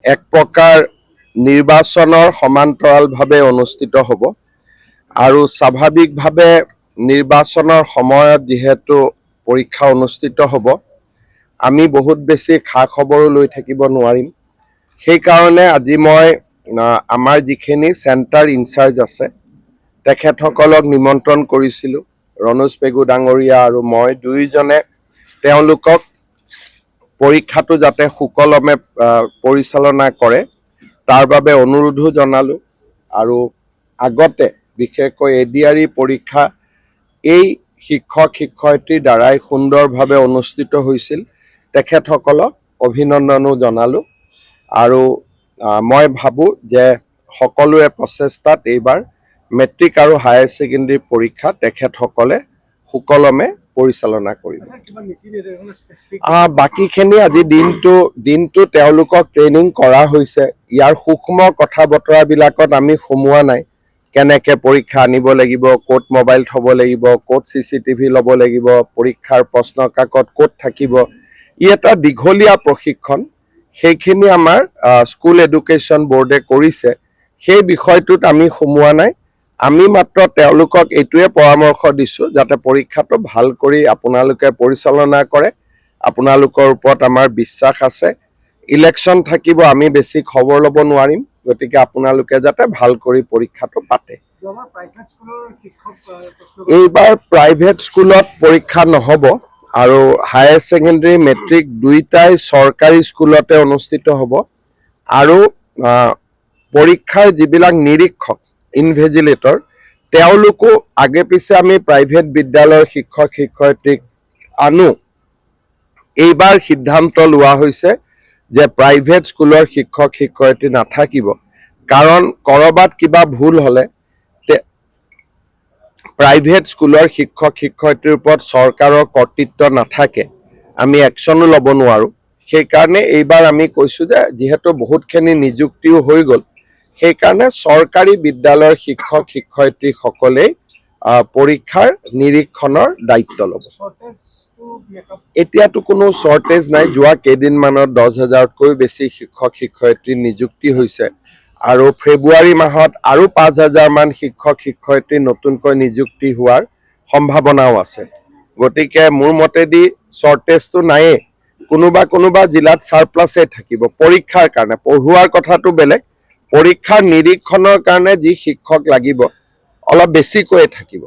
এক প্ৰকাৰ নিৰ্বাচনৰ সমান্তৰালভাৱে অনুষ্ঠিত হ'ব আৰু স্বাভাৱিকভাৱে নিৰ্বাচনৰ সময়ত যিহেতু পৰীক্ষা অনুষ্ঠিত হ'ব আমি বহুত বেছি খা খবৰো লৈ থাকিব নোৱাৰিম সেইকাৰণে আজি মই আমাৰ যিখিনি চেণ্টাৰ ইনচাৰ্জ আছে তেখেতসকলক নিমন্ত্ৰণ কৰিছিলোঁ ৰণোজ পেগু ডাঙৰীয়া আৰু মই দুয়োজনে তেওঁলোকক পৰীক্ষাটো যাতে সুকলমে পৰিচালনা কৰে তাৰ বাবে অনুৰোধো জনালোঁ আৰু আগতে বিশেষকৈ এডিআৰই পৰীক্ষা এই শিক্ষক শিক্ষয়িত্ৰীৰ দ্বাৰাই সুন্দৰভাৱে অনুষ্ঠিত হৈছিল তেখেতসকলক অভিনন্দনো জনালোঁ আৰু মই ভাবোঁ যে সকলোৰে প্ৰচেষ্টাত এইবাৰ মেট্ৰিক আৰু হায়াৰ ছেকেণ্ডেৰী পৰীক্ষা তেখেতসকলে সুকলমে পৰিচালনা কৰিব বাকীখিনি আজি দিনটো তেওঁলোকক ট্ৰেইনিং কৰা হৈছে ইয়াৰ সূক্ষ্ম কথা বতৰাবিলাকত আমি সোমোৱা নাই কেনেকৈ পৰীক্ষা আনিব লাগিব ক'ত মোবাইল থ'ব লাগিব ক'ত CCTV ল'ব লাগিব পৰীক্ষাৰ প্ৰশ্ন কাকত ক'ত থাকিব ই এটা দীঘলীয়া প্ৰশিক্ষণ সেইখিনি আমাৰ স্কুল এডুকেশ্যন বোৰ্ডে কৰিছে সেই বিষয়টোত আমি সোমোৱা নাই আমি মাত্ৰ তেওঁলোকক এইটোৱে পৰামৰ্শ দিছোঁ যাতে পৰীক্ষাটো ভাল কৰি আপোনালোকে পৰিচালনা কৰে আপোনালোকৰ ওপৰত আমাৰ বিশ্বাস আছে ইলেকশ্যন থাকিব আমি বেছি খবৰ ল'ব নোৱাৰিম গতিকে আপোনালোকে যাতে ভাল কৰি পৰীক্ষাটো পাতে এইবাৰ প্ৰাইভেট স্কুলত পৰীক্ষা নহ'ব আৰু হায়াৰ ছেকেণ্ডেৰী মেট্ৰিক দুইটাই চৰকাৰী স্কুলতে অনুষ্ঠিত হ'ব আৰু পৰীক্ষাৰ যিবিলাক নিৰীক্ষক ইনভেজিলেটৰ তেওঁলোকো আগে পিছে আমি প্ৰাইভেট বিদ্যালয়ৰ শিক্ষক শিক্ষয়িত্ৰীক আনো এইবাৰ সিদ্ধান্ত লোৱা হৈছে যে প্ৰাইভেট স্কুলৰ শিক্ষক শিক্ষয়িত্ৰী নাথাকিব কাৰণ ক'ৰবাত কিবা ভুল হ'লে প্ৰাইভেট স্কুলৰ শিক্ষক শিক্ষয়িত্ৰীৰ ওপৰত চৰকাৰৰ কৰ্তৃত্ব নাথাকে আমি একশ্যনো ল'ব নোৱাৰোঁ সেইকাৰণে এইবাৰ আমি কৈছোঁ যে যিহেতু বহুতখিনি নিযুক্তিও হৈ গ'ল সেইকাৰণে চৰকাৰী বিদ্যালয়ৰ শিক্ষক শিক্ষয়িত্ৰীসকলেই পৰীক্ষাৰ নিৰীক্ষণৰ দায়িত্ব ল'ব এতিয়াতো কোনো শ্বৰ্টেজ নাই যোৱা কেইদিনমানত 10,000তকৈ বেছি শিক্ষক শিক্ষয়িত্ৰী নিযুক্তি হৈছে আৰু ফেব্ৰুৱাৰী মাহত আৰু 5,000 মান শিক্ষক শিক্ষয়িত্ৰী নতুনকৈ নিযুক্তি হোৱাৰ সম্ভাৱনাও আছে গতিকে মোৰ মতেদি শ্বৰ্টেজটো নায়েই কোনোবা জিলাত ছাৰপ্লাছে থাকিব পৰীক্ষাৰ কাৰণে পঢ়ুৱাৰ কথাটো বেলেগ পৰীক্ষাৰ নিৰীক্ষণৰ কাৰণে যি শিক্ষক লাগিব অলপ বেছিকৈ থাকিব